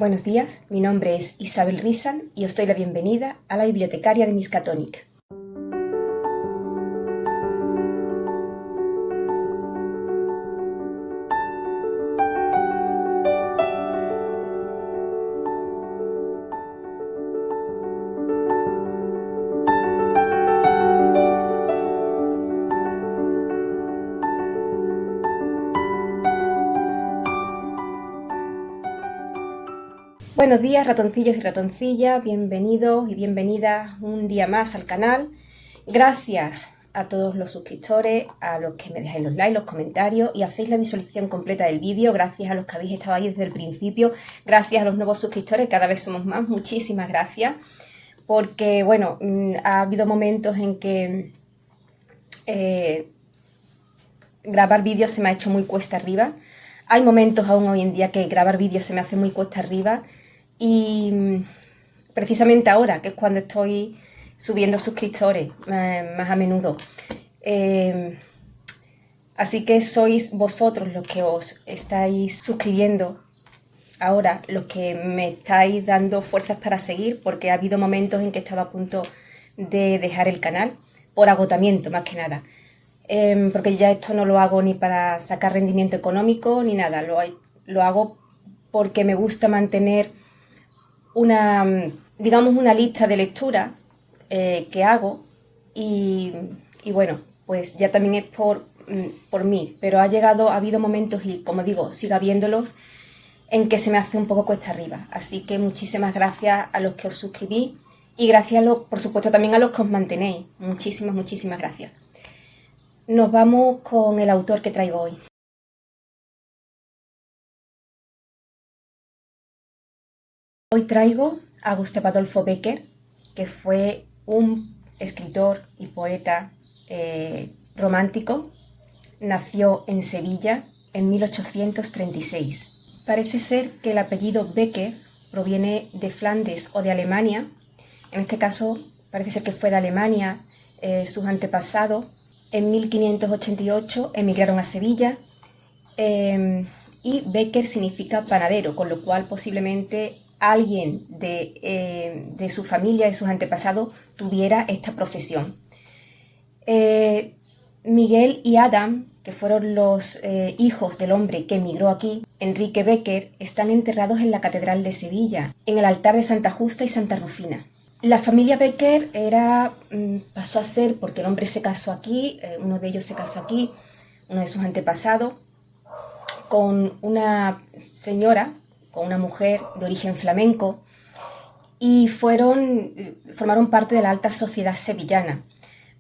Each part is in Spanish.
Buenos días, mi nombre es Isabel Rizan y os doy la bienvenida a la bibliotecaria de Miskatonic. Buenos días, ratoncillos y ratoncillas, bienvenidos y bienvenidas un día más al canal. Gracias a todos los suscriptores, a los que me dejáis los likes, los comentarios y hacéis la visualización completa del vídeo. Gracias a los que habéis estado ahí desde el principio, gracias a los nuevos suscriptores, cada vez somos más, muchísimas gracias. Porque bueno, ha habido momentos en que grabar vídeos se me ha hecho muy cuesta arriba. Hay momentos aún hoy en día que grabar vídeos se me hace muy cuesta arriba. Y precisamente ahora, que es cuando estoy subiendo suscriptores más a menudo. Así que sois vosotros los que os estáis suscribiendo ahora, los que me estáis dando fuerzas para seguir, porque ha habido momentos en que he estado a punto de dejar el canal, por agotamiento más que nada. Porque ya esto no lo hago ni para sacar rendimiento económico ni nada, lo hago porque me gusta mantener digamos una lista de lectura que hago y bueno, pues ya también es por mí, pero ha habido momentos y como digo, sigo habiéndolos en que se me hace un poco cuesta arriba, así que muchísimas gracias a los que os suscribís y gracias por supuesto también a los que os mantenéis, muchísimas gracias. Nos vamos con el autor que traigo hoy. Hoy traigo a Gustav Adolfo Bécquer, que fue un escritor y poeta romántico. Nació en Sevilla en 1836. Parece ser que el apellido Bécquer proviene de Flandes o de Alemania. En este caso parece ser que fue de Alemania. Sus antepasados en 1588 emigraron a Sevilla y Bécquer significa panadero, con lo cual posiblemente alguien de su familia, de sus antepasados, tuviera esta profesión. Miguel y Adam, que fueron los hijos del hombre que emigró aquí, Enrique Bécquer, están enterrados en la Catedral de Sevilla, en el altar de Santa Justa y Santa Rufina. La familia Bécquer pasó a ser, porque el hombre se casó aquí, uno de ellos se casó aquí, uno de sus antepasados, con una señora, con una mujer de origen flamenco, y formaron parte de la alta sociedad sevillana.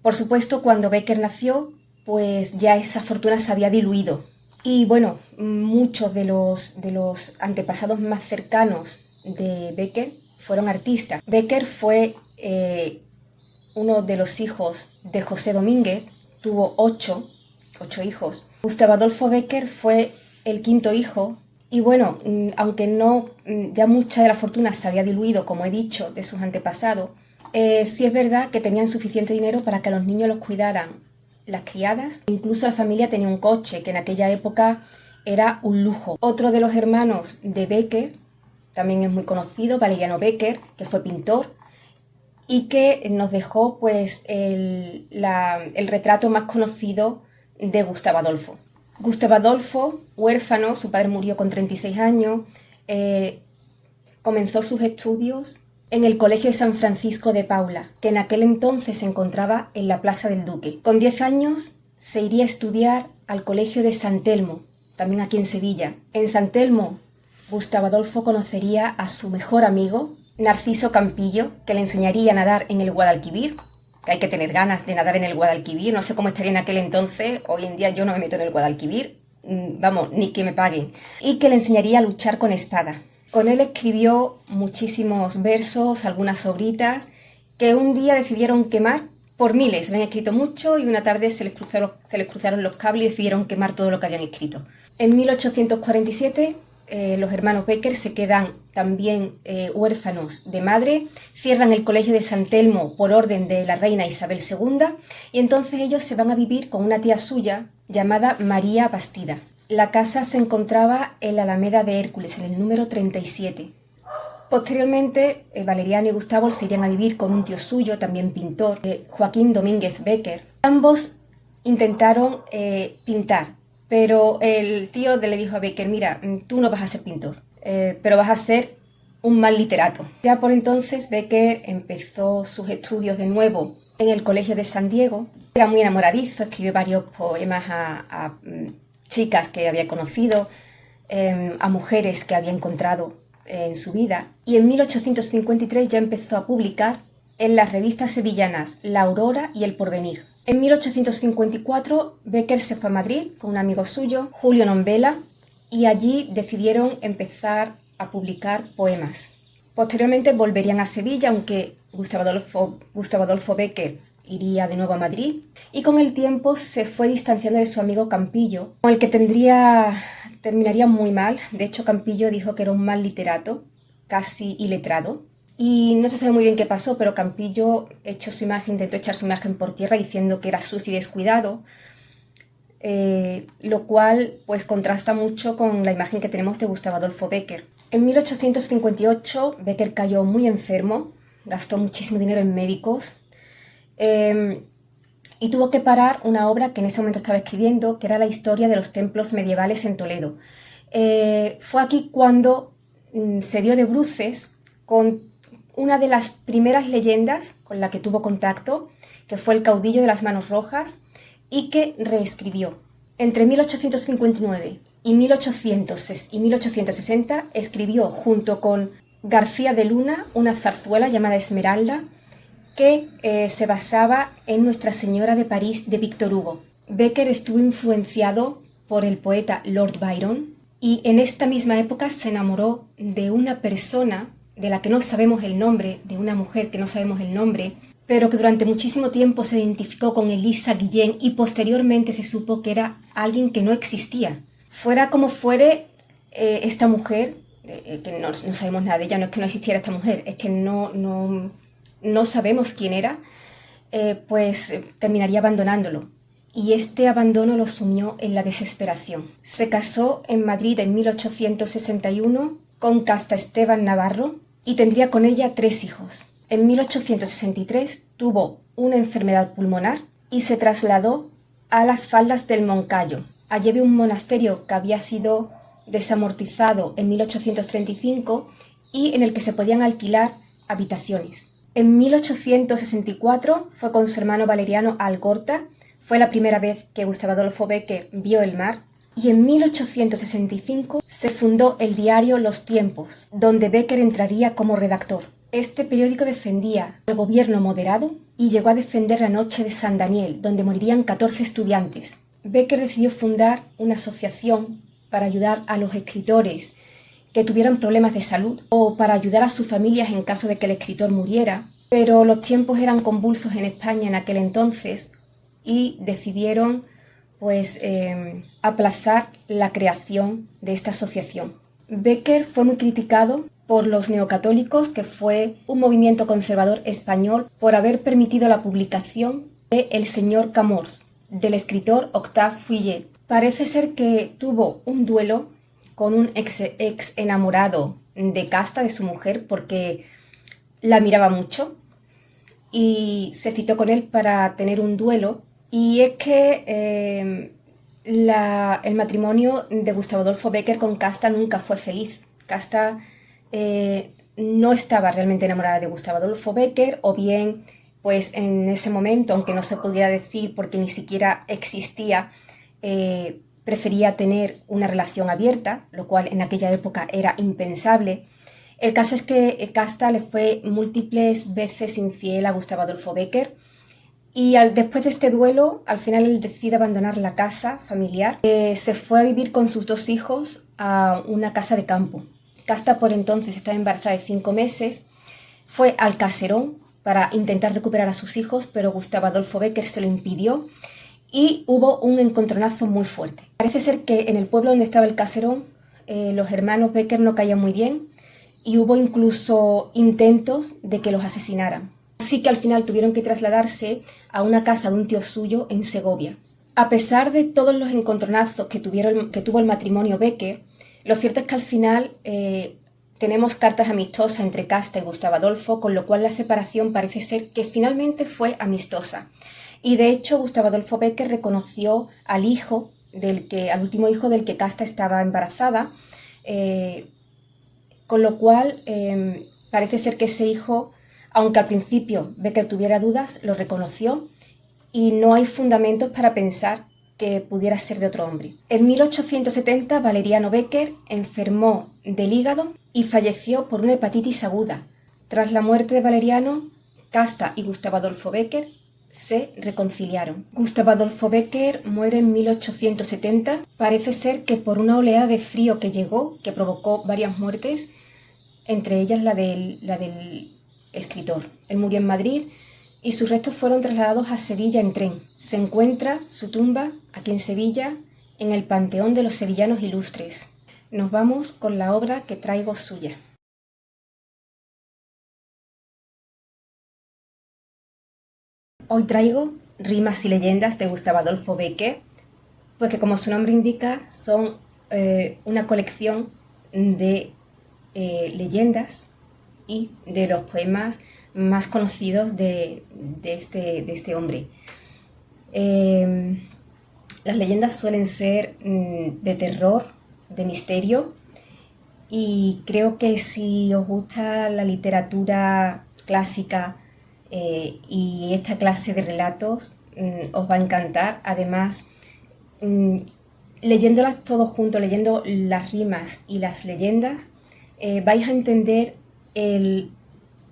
Por supuesto, cuando Bécquer nació, pues ya esa fortuna se había diluido. Y bueno, muchos de los antepasados más cercanos de Bécquer fueron artistas. Bécquer fue uno de los hijos de José Domínguez, tuvo ocho hijos. Gustav Adolfo Bécquer fue el quinto hijo. Y bueno, aunque ya mucha de la fortuna se había diluido, como he dicho, de sus antepasados, sí es verdad que tenían suficiente dinero para que los niños los cuidaran las criadas. Incluso la familia tenía un coche, que en aquella época era un lujo. Otro de los hermanos de Bécquer también es muy conocido, Valeriano Bécquer, que fue pintor y que nos dejó pues el retrato más conocido de Gustav Adolfo. Gustav Adolfo, huérfano, su padre murió con 36 años, comenzó sus estudios en el Colegio de San Francisco de Paula, que en aquel entonces se encontraba en la Plaza del Duque. Con 10 años se iría a estudiar al Colegio de San Telmo, también aquí en Sevilla. En San Telmo, Gustav Adolfo conocería a su mejor amigo, Narciso Campillo, que le enseñaría a nadar en el Guadalquivir, que hay que tener ganas de nadar en el Guadalquivir, no sé cómo estaría en aquel entonces, hoy en día yo no me meto en el Guadalquivir, vamos, ni que me paguen, y que le enseñaría a luchar con espada. Con él escribió muchísimos versos, algunas obritas, que un día decidieron quemar por miles, habían escrito mucho y una tarde se les cruzaron los cables y decidieron quemar todo lo que habían escrito. En 1847 los hermanos Bécquer se quedan también huérfanos de madre, cierran el colegio de San Telmo por orden de la reina Isabel II y entonces ellos se van a vivir con una tía suya llamada María Bastida. La casa se encontraba en la Alameda de Hércules, en el número 37. Posteriormente, Valeriano y Gustavo se irían a vivir con un tío suyo, también pintor, Joaquín Domínguez Becker. Ambos intentaron pintar, pero el tío le dijo a Becker: mira, tú no vas a ser pintor, pero vas a ser un mal literato. Ya por entonces Becker empezó sus estudios de nuevo en el Colegio de San Diego. Era muy enamoradizo, escribió varios poemas a chicas que había conocido, a mujeres que había encontrado en su vida, y en 1853 ya empezó a publicar en las revistas sevillanas La Aurora y El Porvenir. En 1854 Becker se fue a Madrid con un amigo suyo, Julio Nombela, y allí decidieron empezar a publicar poemas. Posteriormente volverían a Sevilla, aunque Gustavo Adolfo Becker iría de nuevo a Madrid, y con el tiempo se fue distanciando de su amigo Campillo, con el que terminaría muy mal. De hecho, Campillo dijo que era un mal literato, casi iletrado, y no se sabe muy bien qué pasó, pero Campillo intentó echar su imagen por tierra diciendo que era sucio y descuidado, lo cual pues contrasta mucho con la imagen que tenemos de Gustavo Adolfo Becker. En 1858 Becker cayó muy enfermo, gastó muchísimo dinero en médicos, y tuvo que parar una obra que en ese momento estaba escribiendo, que era la historia de los templos medievales en Toledo. Fue aquí cuando se dio de bruces con una de las primeras leyendas con la que tuvo contacto, que fue el caudillo de las manos rojas, y que reescribió. Entre 1859 y 1860 escribió junto con García de Luna una zarzuela llamada Esmeralda, que se basaba en Nuestra Señora de París de Víctor Hugo. Becker estuvo influenciado por el poeta Lord Byron, y en esta misma época se enamoró de una persona de la que no sabemos el nombre, de una mujer que no sabemos el nombre, pero que durante muchísimo tiempo se identificó con Elisa Guillén, y posteriormente se supo que era alguien que no existía. Fuera como fuere, esta mujer, que no sabemos nada de ella, no es que no existiera esta mujer, es que no sabemos quién era, terminaría abandonándolo. Y este abandono lo sumió en la desesperación. Se casó en Madrid en 1861 con Casta Esteban Navarro y tendría con ella 3 hijos. En 1863 tuvo una enfermedad pulmonar y se trasladó a las faldas del Moncayo. Allí había un monasterio que había sido desamortizado en 1835 y en el que se podían alquilar habitaciones. En 1864 fue con su hermano Valeriano a Algorta. Fue la primera vez que Gustavo Adolfo Becker vio el mar, y en 1865 se fundó el diario Los Tiempos, donde Becker entraría como redactor. Este periódico defendía al gobierno moderado y llegó a defender la Noche de San Daniel, donde morirían 14 estudiantes. Becker decidió fundar una asociación para ayudar a los escritores que tuvieran problemas de salud, o para ayudar a sus familias en caso de que el escritor muriera, pero los tiempos eran convulsos en España en aquel entonces y decidieron aplazar la creación de esta asociación. Becker fue muy criticado por los neocatólicos, que fue un movimiento conservador español, por haber permitido la publicación de El señor Camors, del escritor Octave Fouillet. Parece ser que tuvo un duelo con un ex enamorado de Casta, de su mujer, porque la miraba mucho, y se citó con él para tener un duelo. Y es que el matrimonio de Gustavo Adolfo Becker con Casta nunca fue feliz. Casta no estaba realmente enamorada de Gustavo Adolfo Becker, o bien, pues en ese momento, aunque no se pudiera decir porque ni siquiera existía, prefería tener una relación abierta, lo cual en aquella época era impensable. El caso es que Casta le fue múltiples veces infiel a Gustavo Adolfo Becker, y después de este duelo, al final él decide abandonar la casa familiar. Se fue a vivir con sus 2 hijos a una casa de campo. Casta por entonces estaba embarazada de 5 meses. Fue al caserón para intentar recuperar a sus hijos, pero Gustavo Adolfo Becker se lo impidió y hubo un encontronazo muy fuerte. Parece ser que en el pueblo donde estaba el caserón, los hermanos Becker no caían muy bien, y hubo incluso intentos de que los asesinaran. Así que al final tuvieron que trasladarse a una casa de un tío suyo en Segovia. A pesar de todos los encontronazos que tuvo el matrimonio Becker, lo cierto es que al final tenemos cartas amistosas entre Casta y Gustavo Adolfo, con lo cual la separación parece ser que finalmente fue amistosa. Y de hecho Gustavo Adolfo Bécquer reconoció al último hijo del que Casta estaba embarazada, con lo cual parece ser que ese hijo, aunque al principio Bécquer tuviera dudas, lo reconoció y no hay fundamentos para pensar que pudiera ser de otro hombre. En 1870 Valeriano Bécquer enfermó del hígado y falleció por una hepatitis aguda. Tras la muerte de Valeriano, Casta y Gustavo Adolfo Bécquer se reconciliaron. Gustavo Adolfo Bécquer muere en 1870. Parece ser que por una oleada de frío que llegó, que provocó varias muertes, entre ellas la del escritor. Él murió en Madrid y sus restos fueron trasladados a Sevilla en tren. Se encuentra su tumba aquí en Sevilla, en el Panteón de los Sevillanos Ilustres. Nos vamos con la obra que traigo suya. Hoy traigo Rimas y leyendas de Gustavo Adolfo Bécquer, pues que como su nombre indica son una colección de leyendas y de los poemas más conocidos de este hombre. Las leyendas suelen ser de terror, de misterio, y creo que si os gusta la literatura clásica y esta clase de relatos, os va a encantar. Además, leyéndolas todos juntos, leyendo las rimas y las leyendas, vais a entender el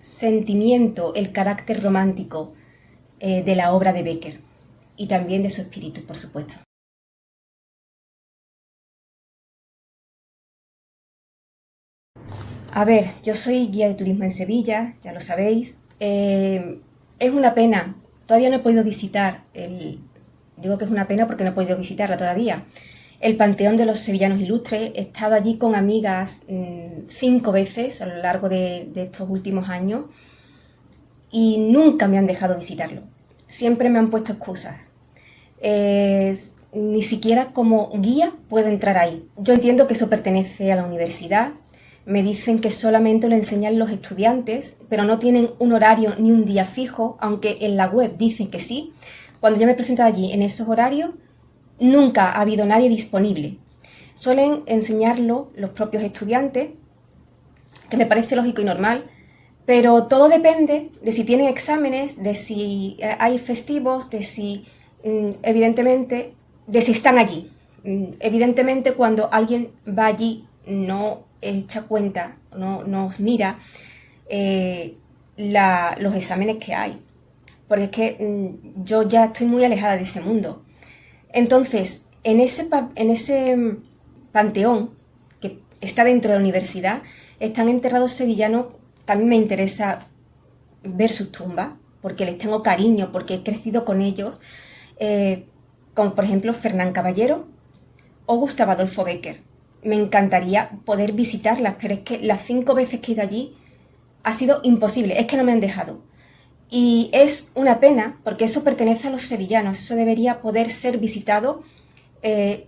sentimiento, el carácter romántico de la obra de Bécquer y también de su espíritu, por supuesto. A ver, yo soy guía de turismo en Sevilla, ya lo sabéis. Es una pena, todavía no he podido visitar digo que es una pena porque no he podido visitarla todavía, el Panteón de los Sevillanos Ilustres. He estado allí con amigas 5 veces a lo largo de estos últimos años y nunca me han dejado visitarlo. Siempre me han puesto excusas. Ni siquiera como guía puedo entrar ahí. Yo entiendo que eso pertenece a la universidad. Me dicen que solamente lo enseñan los estudiantes, pero no tienen un horario ni un día fijo, aunque en la web dicen que sí. Cuando yo me presento allí en esos horarios, nunca ha habido nadie disponible. Suelen enseñarlo los propios estudiantes, que me parece lógico y normal, pero todo depende de si tienen exámenes, de si hay festivos, de si, evidentemente, de si están allí. Evidentemente, cuando alguien va allí, no echa cuenta, no os mira los exámenes que hay, porque es que yo ya estoy muy alejada de ese mundo. Entonces, en ese panteón que está dentro de la universidad, están enterrados sevillanos que a mí me interesa ver sus tumbas, porque les tengo cariño, porque he crecido con ellos, como por ejemplo Fernán Caballero o Gustavo Adolfo Bécquer. Me encantaría poder visitarlas, pero es que las 5 veces que he ido allí ha sido imposible, es que no me han dejado. Y es una pena, porque eso pertenece a los sevillanos, eso debería poder ser visitado, que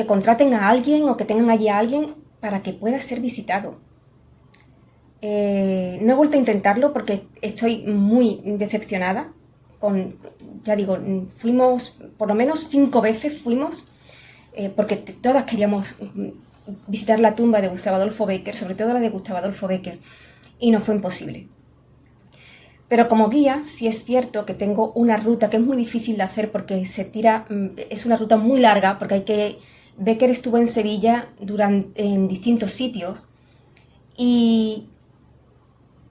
contraten a alguien o que tengan allí a alguien para que pueda ser visitado. No he vuelto a intentarlo porque estoy muy decepcionada. Ya digo, fuimos, por lo menos 5 veces fuimos, porque todas queríamos visitar la tumba de Gustavo Adolfo Bécquer, sobre todo la de Gustavo Adolfo Bécquer, y no fue imposible. Pero como guía sí es cierto que tengo una ruta que es muy difícil de hacer porque es una ruta muy larga, porque Bécquer estuvo en Sevilla en distintos sitios y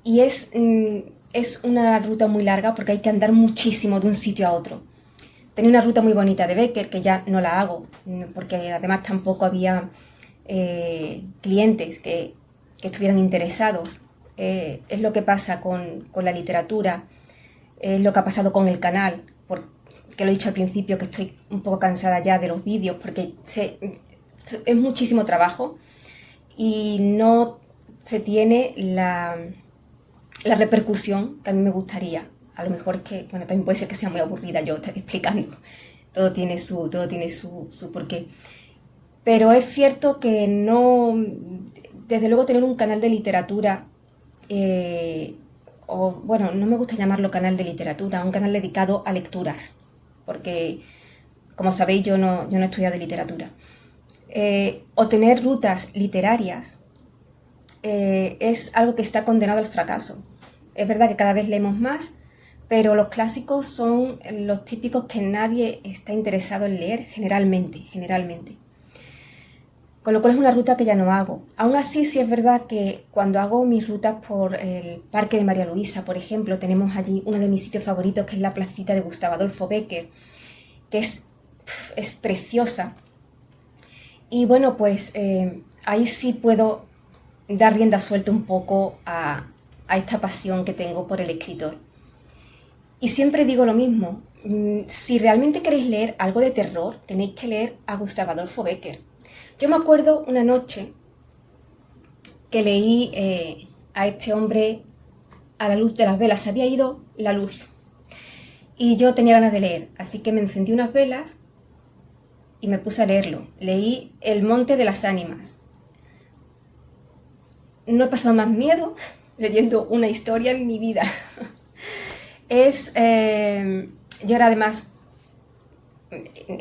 es una ruta muy larga porque hay que andar muchísimo de un sitio a otro. Tenía una ruta muy bonita de Bécquer que ya no la hago porque además tampoco había clientes que estuvieran interesados. Es lo que pasa con la literatura, es lo que ha pasado con el canal, porque lo he dicho al principio que estoy un poco cansada ya de los vídeos porque es muchísimo trabajo y no se tiene la repercusión que a mí me gustaría. A lo mejor es que, bueno, también puede ser que sea muy aburrida yo estar explicando, todo tiene su porqué. Pero es cierto que desde luego tener un canal de literatura, o bueno, no me gusta llamarlo canal de literatura, un canal dedicado a lecturas, porque como sabéis yo no he estudiado literatura. O tener rutas literarias es algo que está condenado al fracaso. Es verdad que cada vez leemos más, pero los clásicos son los típicos que nadie está interesado en leer generalmente. Con lo cual es una ruta que ya no hago. Aún así, sí es verdad que cuando hago mis rutas por el Parque de María Luisa, por ejemplo, tenemos allí uno de mis sitios favoritos, que es la placita de Gustavo Adolfo Bécquer, que es preciosa. Y bueno, pues ahí sí puedo dar rienda suelta un poco a esta pasión que tengo por el escritor. Y siempre digo lo mismo, si realmente queréis leer algo de terror, tenéis que leer a Gustavo Adolfo Bécquer. Yo me acuerdo una noche que leí a este hombre a la luz de las velas. Se había ido la luz y yo tenía ganas de leer, así que me encendí unas velas y me puse a leerlo. Leí El monte de las ánimas. No he pasado más miedo leyendo una historia en mi vida. Yo era además,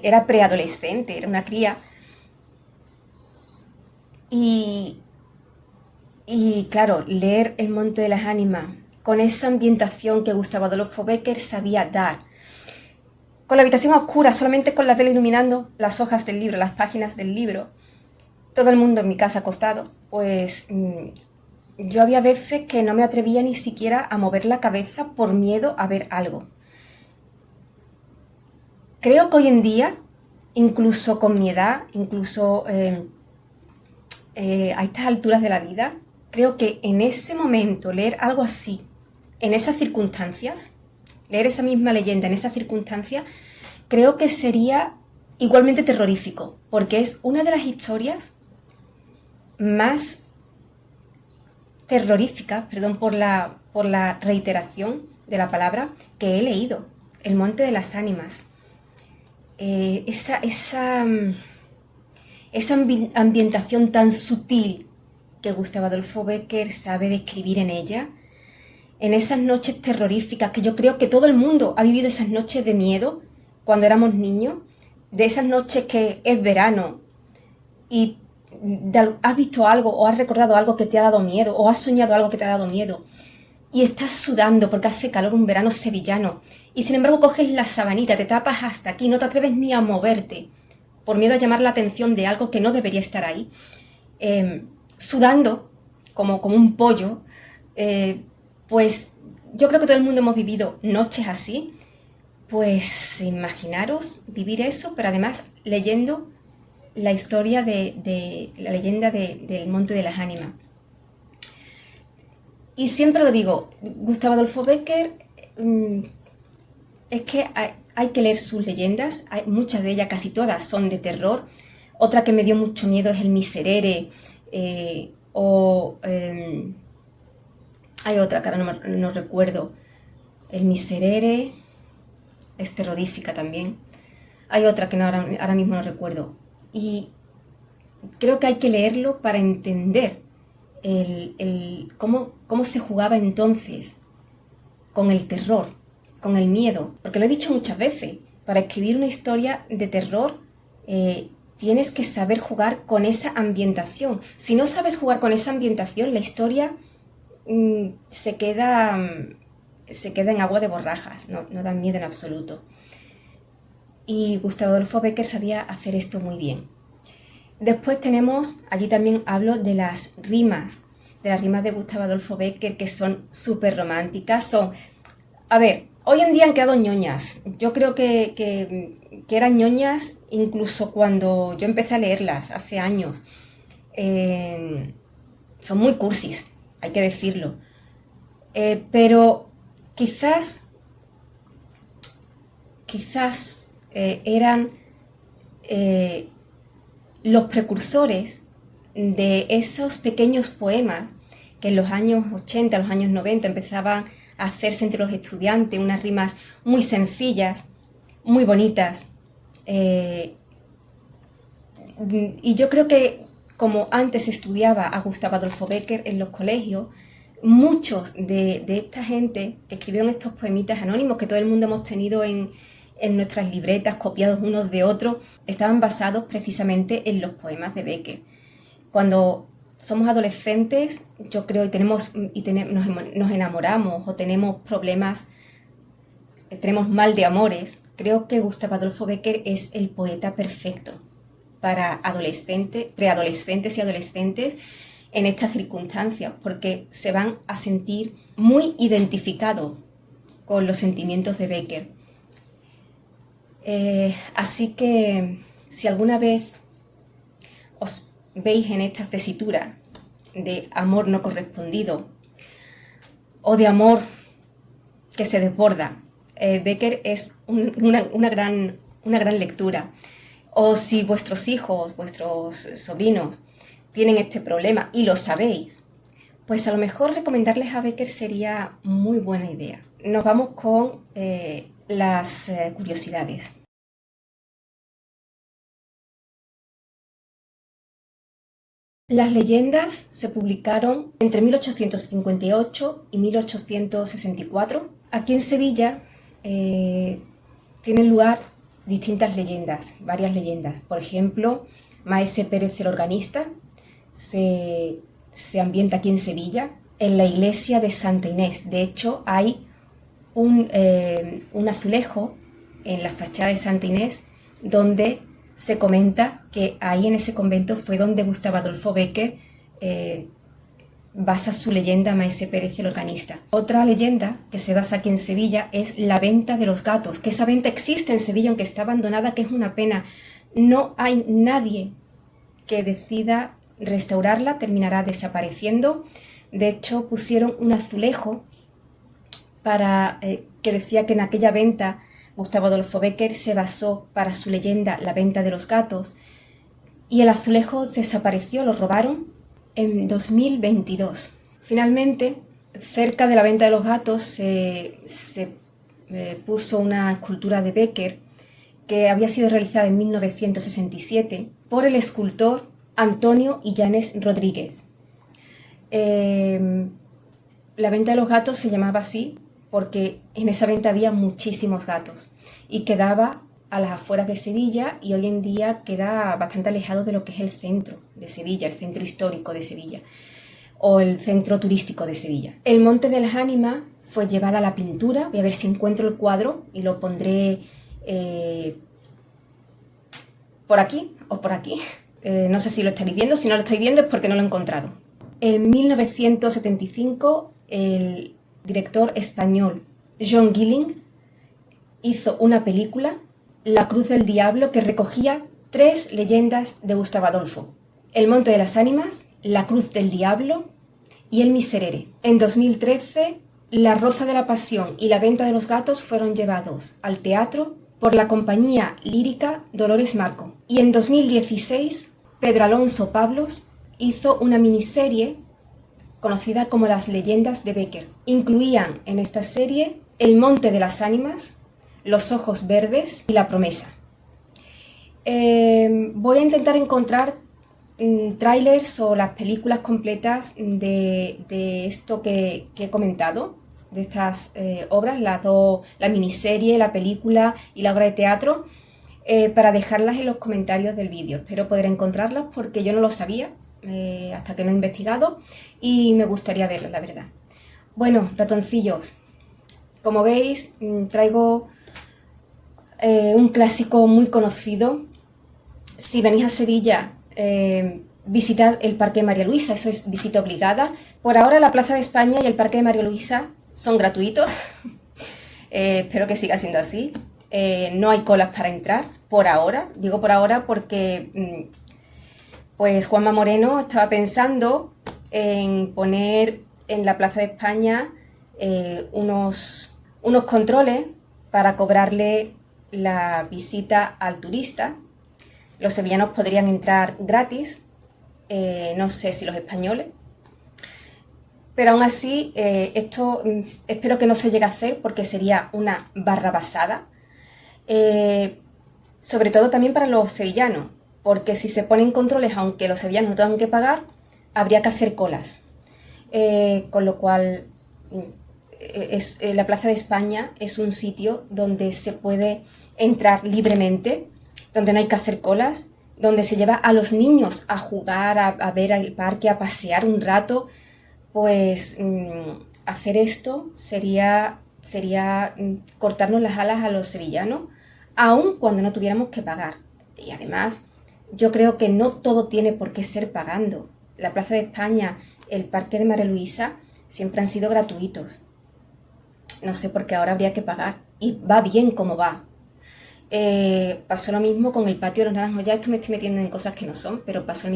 era preadolescente, era una cría. Y claro, leer El monte de las ánimas con esa ambientación que Gustavo Adolfo Bécquer sabía dar, con la habitación oscura, solamente con la vela iluminando las hojas del libro, las páginas del libro, todo el mundo en mi casa acostado, pues yo había veces que no me atrevía ni siquiera a mover la cabeza por miedo a ver algo. Creo que hoy en día, incluso con mi edad, incluso a estas alturas de la vida, creo que en ese momento leer algo así, en esas circunstancias, leer esa misma leyenda en esas circunstancias, creo que sería igualmente terrorífico, porque es una de las historias más terroríficas, perdón por la reiteración de la palabra, que he leído, El monte de las ánimas. Esa ambientación tan sutil que Gustavo Adolfo Bécquer sabe describir en ella, en esas noches terroríficas, que yo creo que todo el mundo ha vivido esas noches de miedo cuando éramos niños, de esas noches que es verano y has visto algo o has recordado algo que te ha dado miedo o has soñado algo que te ha dado miedo y estás sudando porque hace calor, un verano sevillano, y sin embargo coges la sabanita, te tapas hasta aquí, no te atreves ni a moverte por miedo a llamar la atención de algo que no debería estar ahí, sudando como un pollo, pues yo creo que todo el mundo hemos vivido noches así. Pues imaginaros vivir eso, pero además leyendo la historia de la leyenda del Monte de las Ánimas. Y siempre lo digo, Gustavo Adolfo Bécquer, es que hay que leer sus leyendas, muchas de ellas, casi todas, son de terror. Otra que me dio mucho miedo es El Miserere, hay otra que ahora no recuerdo. El Miserere es terrorífica también. Hay otra que ahora mismo no recuerdo. Y creo que hay que leerlo para entender cómo se jugaba entonces con el terror, con el miedo. Porque lo he dicho muchas veces, para escribir una historia de terror tienes que saber jugar con esa ambientación. Si no sabes jugar con esa ambientación, la historia se queda en agua de borrajas, no da miedo en absoluto. Y Gustavo Adolfo Bécquer sabía hacer esto muy bien. Después tenemos, allí también hablo de las rimas de Gustavo Adolfo Bécquer, que son súper románticas. Hoy en día han quedado ñoñas. Yo creo que eran ñoñas incluso cuando yo empecé a leerlas hace años. Son muy cursis, hay que decirlo. Pero quizás eran los precursores de esos pequeños poemas que en los años 80, los años 90 empezaban a hacerse entre los estudiantes, unas rimas muy sencillas, muy bonitas. Y yo creo que como antes se estudiaba a Gustavo Adolfo Bécquer en los colegios, muchos de esta gente que escribieron estos poemitas anónimos que todo el mundo hemos tenido en nuestras libretas, copiados unos de otros, estaban basados precisamente en los poemas de Bécquer. Cuando somos adolescentes, yo creo, nos enamoramos o tenemos problemas, tenemos mal de amores, creo que Gustavo Adolfo Bécquer es el poeta perfecto para preadolescentes y adolescentes en estas circunstancias, porque se van a sentir muy identificados con los sentimientos de Bécquer. Así que si alguna vez os veis en estas tesituras de amor no correspondido o de amor que se desborda, Bécquer es una gran lectura. O si vuestros hijos, vuestros sobrinos tienen este problema y lo sabéis, pues a lo mejor recomendarles a Bécquer sería muy buena idea. Nos vamos con las curiosidades. Las leyendas se publicaron entre 1858 y 1864. Aquí en Sevilla tienen lugar distintas leyendas, varias leyendas. Por ejemplo, Maese Pérez el organista se ambienta aquí en Sevilla, en la iglesia de Santa Inés. De hecho, hay un azulejo en la fachada de Santa Inés donde se comenta que ahí en ese convento fue donde Gustavo Adolfo Bécquer basa su leyenda Maese Pérez el organista. Otra leyenda que se basa aquí en Sevilla es la venta de los gatos, que esa venta existe en Sevilla aunque está abandonada, que es una pena. No hay nadie que decida restaurarla, terminará desapareciendo. De hecho, pusieron un azulejo para que decía que en aquella venta Gustavo Adolfo Bécquer se basó para su leyenda La venta de los gatos, y el azulejo desapareció, lo robaron en 2022. Finalmente, cerca de la venta de los gatos se puso una escultura de Bécquer que había sido realizada en 1967 por el escultor Antonio Illanes Rodríguez. La venta de los gatos se llamaba así porque en esa venta había muchísimos gatos y quedaba a las afueras de Sevilla, y hoy en día queda bastante alejado de lo que es el centro de Sevilla, el centro histórico de Sevilla o el centro turístico de Sevilla. El Monte de las Ánimas fue llevada a la pintura. Voy a ver si encuentro el cuadro y lo pondré por aquí o por aquí. No sé si lo estaréis viendo. Si no lo estáis viendo es porque no lo he encontrado. En 1975 el director español John Gilling hizo una película, La Cruz del Diablo, que recogía 3 leyendas de Gustavo Adolfo: El Monte de las Ánimas, La Cruz del Diablo y El Miserere. En 2013, La Rosa de la Pasión y La Venta de los Gatos fueron llevados al teatro por la compañía lírica Dolores Marco. Y en 2016, Pedro Alonso Pablos hizo una miniserie conocida como Las Leyendas de Bécquer. Incluían en esta serie El Monte de las Ánimas, Los Ojos Verdes y La Promesa. Voy a intentar encontrar trailers o las películas completas de esto que he comentado, de estas obras, la miniserie, la película y la obra de teatro, para dejarlas en los comentarios del vídeo. Espero poder encontrarlas porque yo no lo sabía hasta que no he investigado y me gustaría verlas, la verdad. Bueno, ratoncillos, como veis, traigo un clásico muy conocido. Si venís a Sevilla, visitad el Parque de María Luisa, eso es visita obligada. Por ahora la Plaza de España y el Parque de María Luisa son gratuitos. Espero que siga siendo así. No hay colas para entrar, por ahora. Digo por ahora porque pues Juanma Moreno estaba pensando en poner en la Plaza de España unos controles para cobrarle la visita al turista. Los sevillanos podrían entrar gratis, no sé si los españoles, pero aún así esto espero que no se llegue a hacer porque sería una barrabasada, sobre todo también para los sevillanos. porque si se ponen controles, aunque los sevillanos no tengan que pagar, habría que hacer colas. Con lo cual, la Plaza de España es un sitio donde se puede entrar libremente, donde no hay que hacer colas, donde se lleva a los niños a jugar, a ver el parque, a pasear un rato. Pues hacer esto sería cortarnos las alas a los sevillanos, aun cuando no tuviéramos que pagar. Y además, yo creo que no todo tiene por qué ser pagando. La Plaza de España, el Parque de María Luisa, siempre han sido gratuitos. No sé por qué ahora habría que pagar. Y va bien como va. Pasó lo mismo con el Patio de los Naranjos. Ya esto me estoy metiendo en cosas que no son, pero pasó lo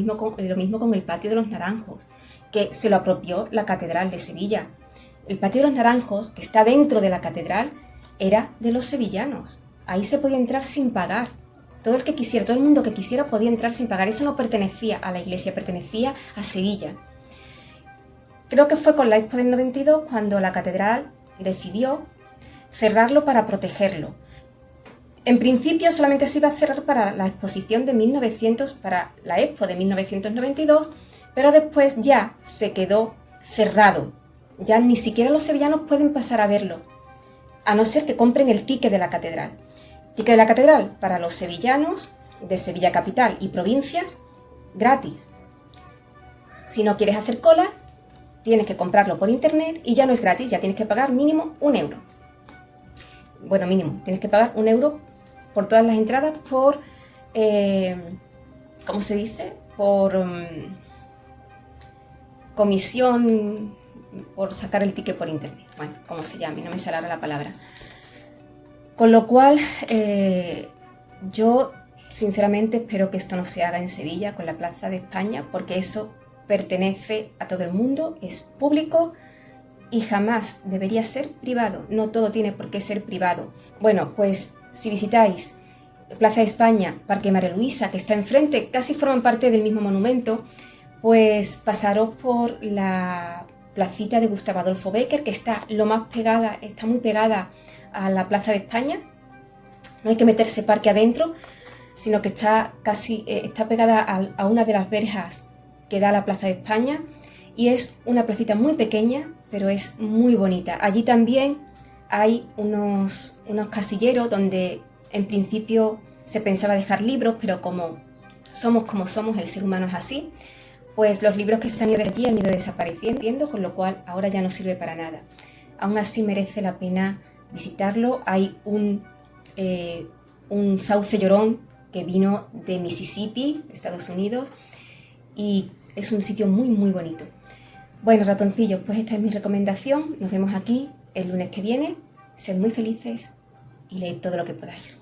mismo con el Patio de los Naranjos, que se lo apropió la Catedral de Sevilla. El Patio de los Naranjos, que está dentro de la catedral, era de los sevillanos. Ahí se podía entrar sin pagar. Todo el que quisiera, todo el mundo que quisiera podía entrar sin pagar. Eso no pertenecía a la iglesia, pertenecía a Sevilla. Creo que fue con la Expo del 92 cuando la catedral decidió cerrarlo para protegerlo. En principio solamente se iba a cerrar para la exposición de 1900, para la Expo de 1992, pero después ya se quedó cerrado. Ya ni siquiera los sevillanos pueden pasar a verlo, a no ser que compren el ticket de la catedral. Ticket de la catedral para los sevillanos de Sevilla capital y provincias, gratis. Si no quieres hacer cola, tienes que comprarlo por internet y ya no es gratis, ya tienes que pagar mínimo 1 euro. Bueno, mínimo, tienes que pagar 1 euro por todas las entradas por, ¿cómo se dice? Por comisión, por sacar el ticket por internet. Bueno, como se llame, no me sale ahora la palabra. Con lo cual, yo sinceramente espero que esto no se haga en Sevilla con la Plaza de España, porque eso pertenece a todo el mundo, es público y jamás debería ser privado. No todo tiene por qué ser privado. Bueno, pues si visitáis Plaza de España, Parque María Luisa, que está enfrente, casi forman parte del mismo monumento, pues pasaros por la placita de Gustavo Adolfo Bécquer, que está muy pegada a la Plaza de España. No hay que meterse parque adentro, sino que está pegada a una de las verjas que da a la Plaza de España, y es una placita muy pequeña, pero es muy bonita. Allí también hay unos casilleros donde en principio se pensaba dejar libros, pero como somos, el ser humano es así, pues los libros que se han ido de allí han ido desapareciendo, con lo cual ahora ya no sirve para nada. Aún así merece la pena visitarlo. Hay un sauce llorón que vino de Mississippi, de Estados Unidos, y es un sitio muy muy bonito. Bueno, ratoncillos, pues esta es mi recomendación. Nos vemos aquí el lunes que viene. Sed muy felices y leed todo lo que podáis.